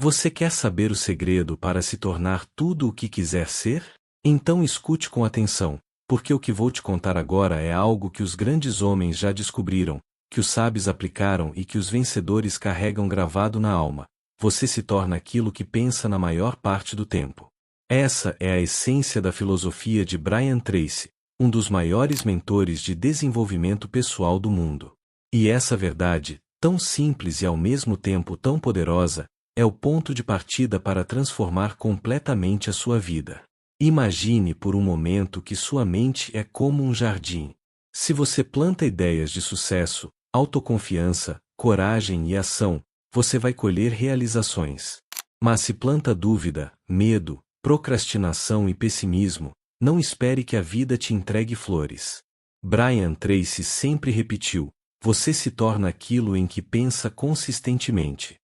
Você quer saber o segredo para se tornar tudo o que quiser ser? Então escute com atenção, porque o que vou te contar agora é algo que os grandes homens já descobriram, que os sábios aplicaram e que os vencedores carregam gravado na alma. Você se torna aquilo que pensa na maior parte do tempo. Essa é a essência da filosofia de Brian Tracy, um dos maiores mentores de desenvolvimento pessoal do mundo. E essa verdade, tão simples e ao mesmo tempo tão poderosa, é o ponto de partida para transformar completamente a sua vida. Imagine por um momento que sua mente é como um jardim. Se você planta ideias de sucesso, autoconfiança, coragem e ação, você vai colher realizações. Mas se planta dúvida, medo, procrastinação e pessimismo, não espere que a vida te entregue flores. Brian Tracy sempre repetiu: você se torna aquilo em que pensa consistentemente.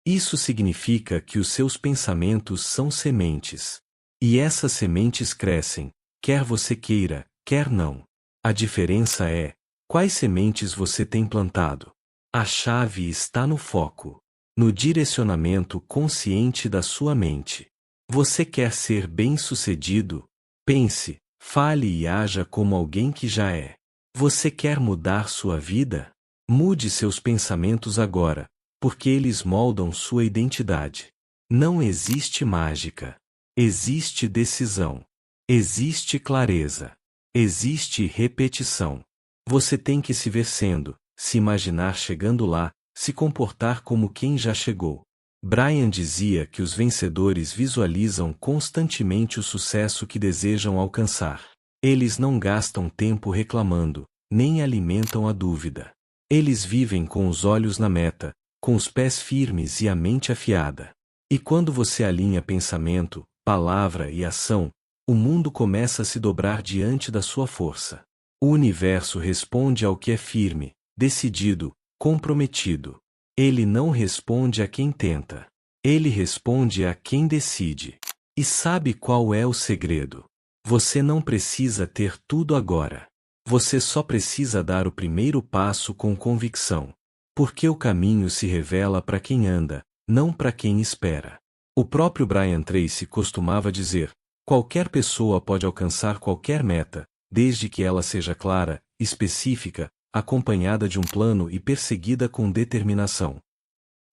Isso significa que os seus pensamentos são sementes. E essas sementes crescem, quer você queira, quer não. A diferença é: quais sementes você tem plantado? A chave está no foco, no direcionamento consciente da sua mente. Você quer ser bem-sucedido? Pense, fale e haja como alguém que já é. Você quer mudar sua vida? Mude seus pensamentos agora, porque eles moldam sua identidade. Não existe mágica. Existe decisão. Existe clareza. Existe repetição. Você tem que se ver sendo, se imaginar chegando lá, se comportar como quem já chegou. Brian dizia que os vencedores visualizam constantemente o sucesso que desejam alcançar. Eles não gastam tempo reclamando, nem alimentam a dúvida. Eles vivem com os olhos na meta, com os pés firmes e a mente afiada. E quando você alinha pensamento, palavra e ação, o mundo começa a se dobrar diante da sua força. O universo responde ao que é firme, decidido, comprometido. Ele não responde a quem tenta. Ele responde a quem decide. E sabe qual é o segredo? Você não precisa ter tudo agora. Você só precisa dar o primeiro passo com convicção. Porque o caminho se revela para quem anda, não para quem espera. O próprio Brian Tracy costumava dizer: qualquer pessoa pode alcançar qualquer meta, desde que ela seja clara, específica, acompanhada de um plano e perseguida com determinação.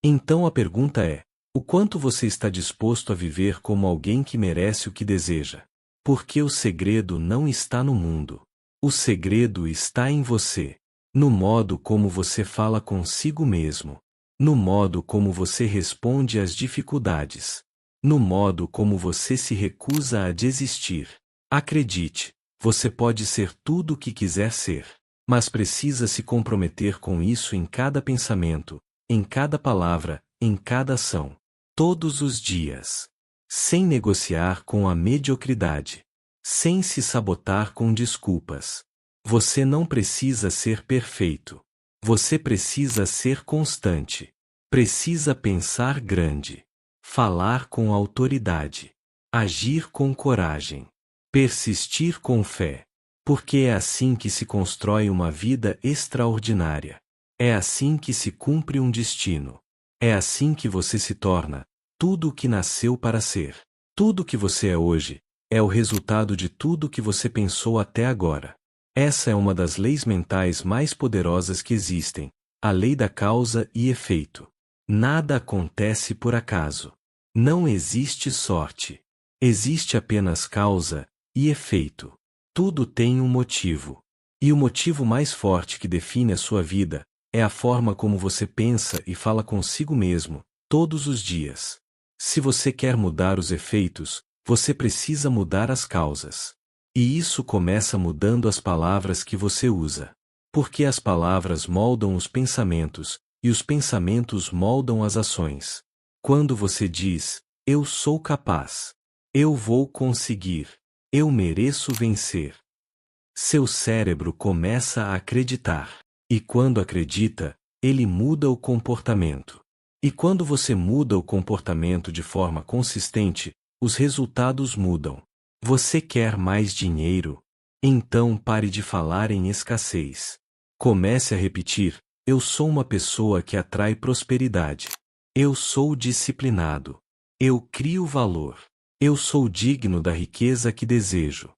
Então a pergunta é: o quanto você está disposto a viver como alguém que merece o que deseja? Porque o segredo não está no mundo. O segredo está em você. No modo como você fala consigo mesmo. No modo como você responde às dificuldades. No modo como você se recusa a desistir. Acredite, você pode ser tudo o que quiser ser. Mas precisa se comprometer com isso em cada pensamento, em cada palavra, em cada ação. Todos os dias. Sem negociar com a mediocridade. Sem se sabotar com desculpas. Você não precisa ser perfeito. Você precisa ser constante. Precisa pensar grande. Falar com autoridade. Agir com coragem. Persistir com fé. Porque é assim que se constrói uma vida extraordinária. É assim que se cumpre um destino. É assim que você se torna tudo o que nasceu para ser. Tudo o que você é hoje é o resultado de tudo o que você pensou até agora. Essa é uma das leis mentais mais poderosas que existem, a lei da causa e efeito. Nada acontece por acaso. Não existe sorte. Existe apenas causa e efeito. Tudo tem um motivo. E o motivo mais forte que define a sua vida é a forma como você pensa e fala consigo mesmo, todos os dias. Se você quer mudar os efeitos, você precisa mudar as causas. E isso começa mudando as palavras que você usa. Porque as palavras moldam os pensamentos, e os pensamentos moldam as ações. Quando você diz: eu sou capaz, eu vou conseguir, eu mereço vencer, seu cérebro começa a acreditar. E quando acredita, ele muda o comportamento. E quando você muda o comportamento de forma consistente, os resultados mudam. Você quer mais dinheiro? Então pare de falar em escassez. Comece a repetir: eu sou uma pessoa que atrai prosperidade. Eu sou disciplinado. Eu crio valor. Eu sou digno da riqueza que desejo.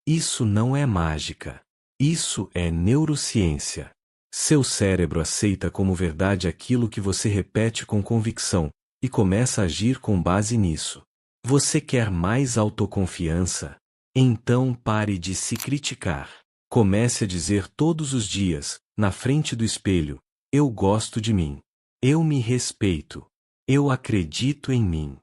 Isso não é mágica. Isso é neurociência. Seu cérebro aceita como verdade aquilo que você repete com convicção, e começa a agir com base nisso. Você quer mais autoconfiança? Então pare de se criticar. Comece a dizer todos os dias, na frente do espelho: eu gosto de mim. Eu me respeito. Eu acredito em mim.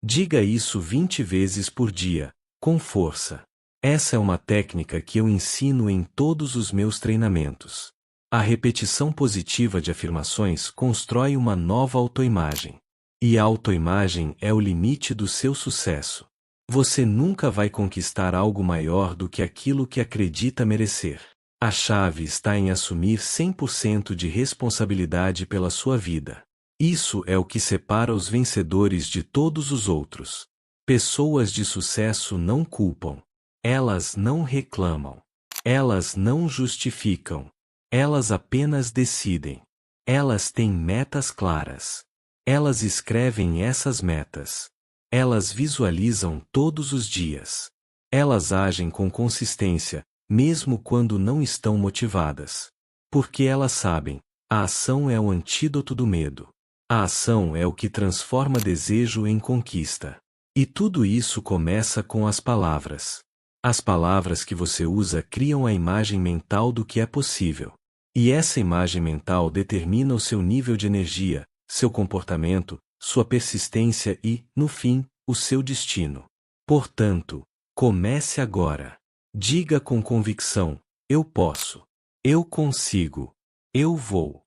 Diga isso 20 vezes por dia, com força. Essa é uma técnica que eu ensino em todos os meus treinamentos. A repetição positiva de afirmações constrói uma nova autoimagem. E a autoimagem é o limite do seu sucesso. Você nunca vai conquistar algo maior do que aquilo que acredita merecer. A chave está em assumir 100% de responsabilidade pela sua vida. Isso é o que separa os vencedores de todos os outros. Pessoas de sucesso não culpam. Elas não reclamam. Elas não justificam. Elas apenas decidem. Elas têm metas claras. Elas escrevem essas metas. Elas visualizam todos os dias. Elas agem com consistência, mesmo quando não estão motivadas. Porque elas sabem, a ação é o antídoto do medo. A ação é o que transforma desejo em conquista. E tudo isso começa com as palavras. As palavras que você usa criam a imagem mental do que é possível. E essa imagem mental determina o seu nível de energia, seu comportamento, sua persistência e, no fim, o seu destino. Portanto, comece agora. Diga com convicção: eu posso. Eu consigo. Eu vou.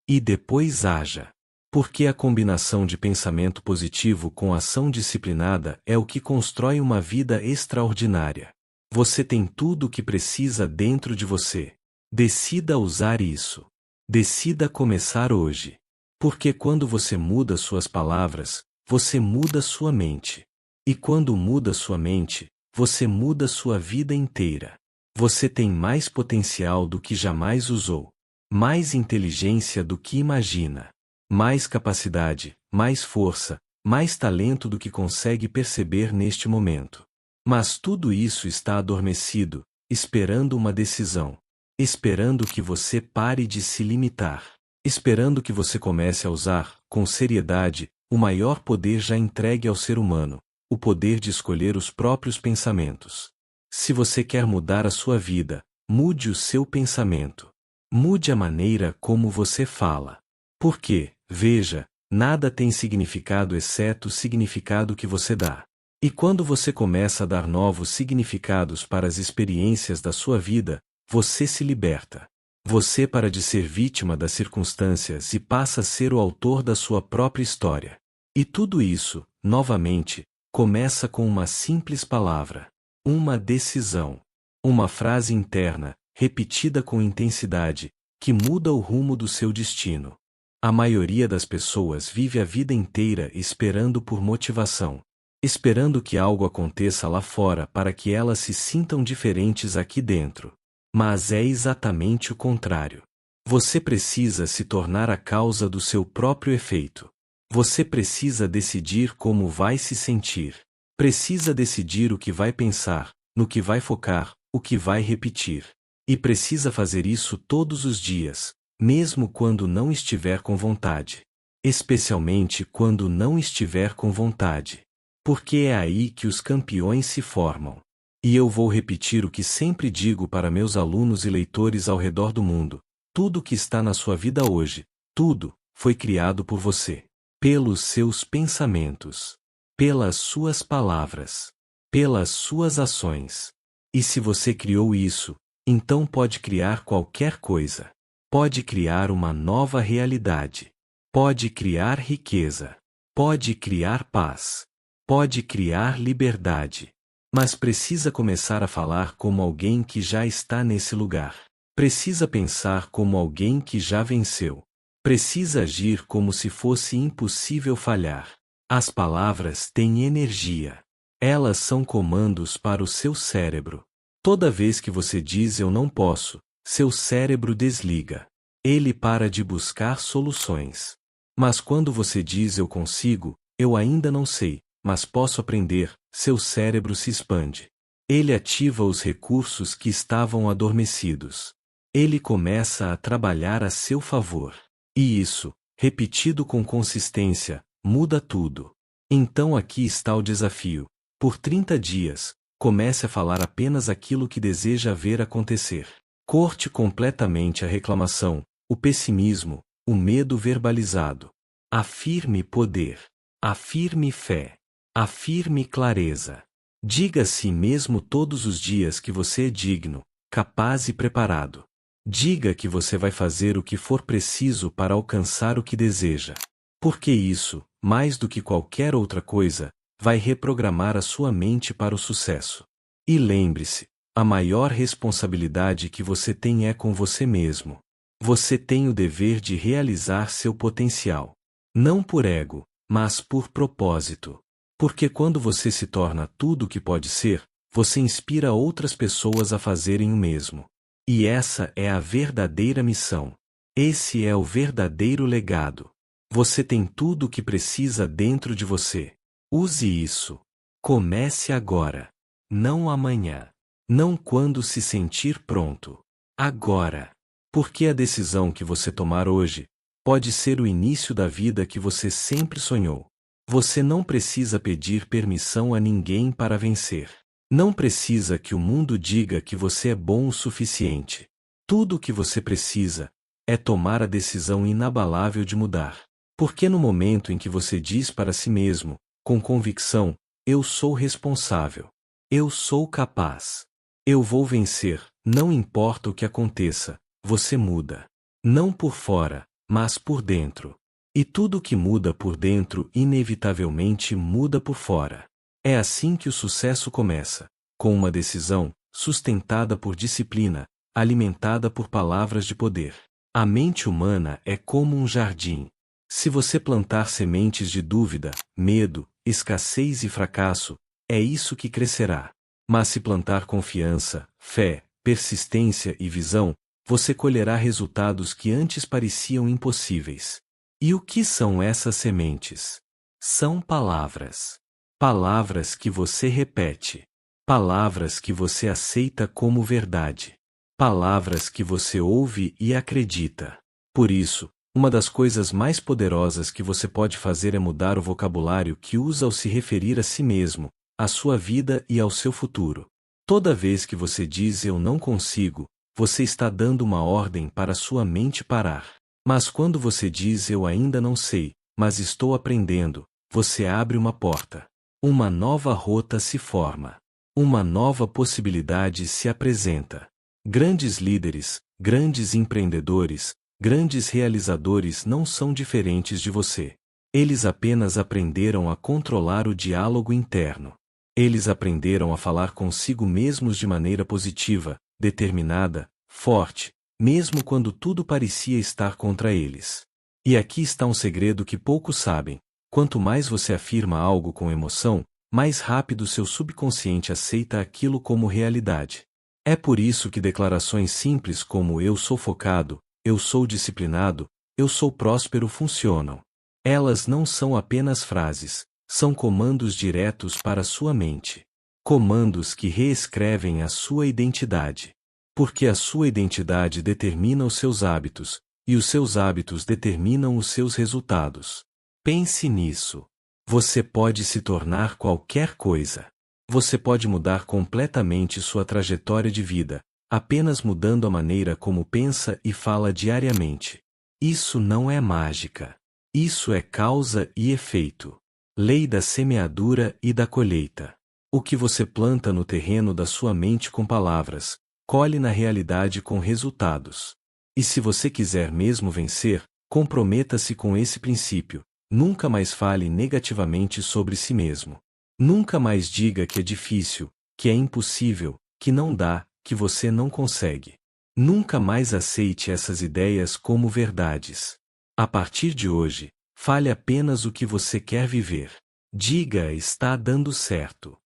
E depois haja. Porque a combinação de pensamento positivo com ação disciplinada é o que constrói uma vida extraordinária. Você tem tudo o que precisa dentro de você. Decida usar isso. Decida começar hoje. Porque quando você muda suas palavras, você muda sua mente. E quando muda sua mente, você muda sua vida inteira. Você tem mais potencial do que jamais usou. Mais inteligência do que imagina. Mais capacidade, mais força, mais talento do que consegue perceber neste momento. Mas tudo isso está adormecido, esperando uma decisão. Esperando que você pare de se limitar. Esperando que você comece a usar, com seriedade, o maior poder já entregue ao ser humano, o poder de escolher os próprios pensamentos. Se você quer mudar a sua vida, mude o seu pensamento. Mude a maneira como você fala. Porque, veja, nada tem significado exceto o significado que você dá. E quando você começa a dar novos significados para as experiências da sua vida, você se liberta. Você para de ser vítima das circunstâncias e passa a ser o autor da sua própria história. E tudo isso, novamente, começa com uma simples palavra. Uma decisão. Uma frase interna, repetida com intensidade, que muda o rumo do seu destino. A maioria das pessoas vive a vida inteira esperando por motivação. Esperando que algo aconteça lá fora para que elas se sintam diferentes aqui dentro. Mas é exatamente o contrário. Você precisa se tornar a causa do seu próprio efeito. Você precisa decidir como vai se sentir. Precisa decidir o que vai pensar, no que vai focar, o que vai repetir. E precisa fazer isso todos os dias, mesmo quando não estiver com vontade. Especialmente quando não estiver com vontade. Porque é aí que os campeões se formam. E eu vou repetir o que sempre digo para meus alunos e leitores ao redor do mundo. Tudo que está na sua vida hoje, tudo, foi criado por você. Pelos seus pensamentos. Pelas suas palavras. Pelas suas ações. E se você criou isso, então pode criar qualquer coisa. Pode criar uma nova realidade. Pode criar riqueza. Pode criar paz. Pode criar liberdade. Mas precisa começar a falar como alguém que já está nesse lugar. Precisa pensar como alguém que já venceu. Precisa agir como se fosse impossível falhar. As palavras têm energia. Elas são comandos para o seu cérebro. Toda vez que você diz eu não posso, seu cérebro desliga. Ele para de buscar soluções. Mas quando você diz eu consigo, eu ainda não sei, mas posso aprender, seu cérebro se expande. Ele ativa os recursos que estavam adormecidos. Ele começa a trabalhar a seu favor. E isso, repetido com consistência, muda tudo. Então aqui está o desafio. Por 30 dias, comece a falar apenas aquilo que deseja ver acontecer. Corte completamente a reclamação, o pessimismo, o medo verbalizado. Afirme poder. Afirme fé. Afirme clareza. Diga a si mesmo todos os dias que você é digno, capaz e preparado. Diga que você vai fazer o que for preciso para alcançar o que deseja. Porque isso, mais do que qualquer outra coisa, vai reprogramar a sua mente para o sucesso. E lembre-se, a maior responsabilidade que você tem é com você mesmo. Você tem o dever de realizar seu potencial. Não por ego, mas por propósito. Porque quando você se torna tudo o que pode ser, você inspira outras pessoas a fazerem o mesmo. E essa é a verdadeira missão. Esse é o verdadeiro legado. Você tem tudo o que precisa dentro de você. Use isso. Comece agora. Não amanhã. Não quando se sentir pronto. Agora. Porque a decisão que você tomar hoje pode ser o início da vida que você sempre sonhou. Você não precisa pedir permissão a ninguém para vencer. Não precisa que o mundo diga que você é bom o suficiente. Tudo o que você precisa é tomar a decisão inabalável de mudar. Porque no momento em que você diz para si mesmo, com convicção, eu sou responsável. Eu sou capaz. Eu vou vencer, não importa o que aconteça, você muda. Não por fora, mas por dentro. E tudo que muda por dentro inevitavelmente muda por fora. É assim que o sucesso começa, com uma decisão, sustentada por disciplina, alimentada por palavras de poder. A mente humana é como um jardim. Se você plantar sementes de dúvida, medo, escassez e fracasso, é isso que crescerá. Mas se plantar confiança, fé, persistência e visão, você colherá resultados que antes pareciam impossíveis. E o que são essas sementes? São palavras. Palavras que você repete. Palavras que você aceita como verdade. Palavras que você ouve e acredita. Por isso, uma das coisas mais poderosas que você pode fazer é mudar o vocabulário que usa ao se referir a si mesmo, à sua vida e ao seu futuro. Toda vez que você diz eu não consigo, você está dando uma ordem para sua mente parar. Mas quando você diz eu ainda não sei, mas estou aprendendo, você abre uma porta. Uma nova rota se forma. Uma nova possibilidade se apresenta. Grandes líderes, grandes empreendedores, grandes realizadores não são diferentes de você. Eles apenas aprenderam a controlar o diálogo interno. Eles aprenderam a falar consigo mesmos de maneira positiva, determinada, forte, mesmo quando tudo parecia estar contra eles. E aqui está um segredo que poucos sabem: quanto mais você afirma algo com emoção, mais rápido seu subconsciente aceita aquilo como realidade. É por isso que declarações simples como eu sou focado, eu sou disciplinado, eu sou próspero funcionam. Elas não são apenas frases, são comandos diretos para sua mente. Comandos que reescrevem a sua identidade. Porque a sua identidade determina os seus hábitos, e os seus hábitos determinam os seus resultados. Pense nisso. Você pode se tornar qualquer coisa. Você pode mudar completamente sua trajetória de vida, apenas mudando a maneira como pensa e fala diariamente. Isso não é mágica. Isso é causa e efeito. Lei da semeadura e da colheita. O que você planta no terreno da sua mente com palavras, colhe na realidade com resultados. E se você quiser mesmo vencer, comprometa-se com esse princípio. Nunca mais fale negativamente sobre si mesmo. Nunca mais diga que é difícil, que é impossível, que não dá, que você não consegue. Nunca mais aceite essas ideias como verdades. A partir de hoje, fale apenas o que você quer viver. Diga está dando certo.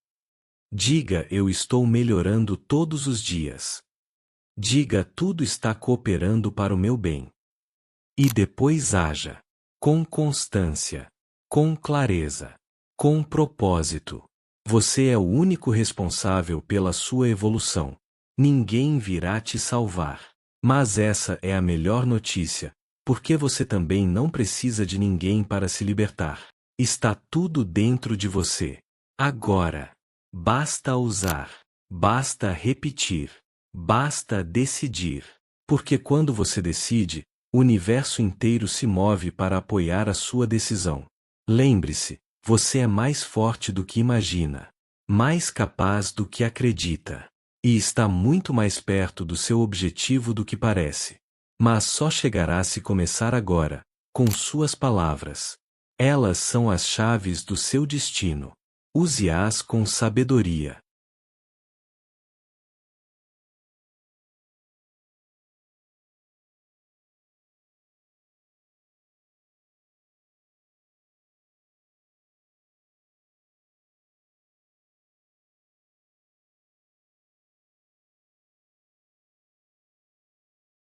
Diga eu estou melhorando todos os dias. Diga tudo está cooperando para o meu bem. E depois haja. com constância, com clareza, com propósito. Você é o único responsável pela sua evolução. Ninguém virá te salvar. Mas essa é a melhor notícia, porque você também não precisa de ninguém para se libertar. Está tudo dentro de você. Agora. Basta usar. Basta repetir. Basta decidir. Porque quando você decide, o universo inteiro se move para apoiar a sua decisão. Lembre-se, você é mais forte do que imagina, mais capaz do que acredita, e está muito mais perto do seu objetivo do que parece. Mas só chegará se começar agora, com suas palavras. Elas são as chaves do seu destino. Use-as com sabedoria.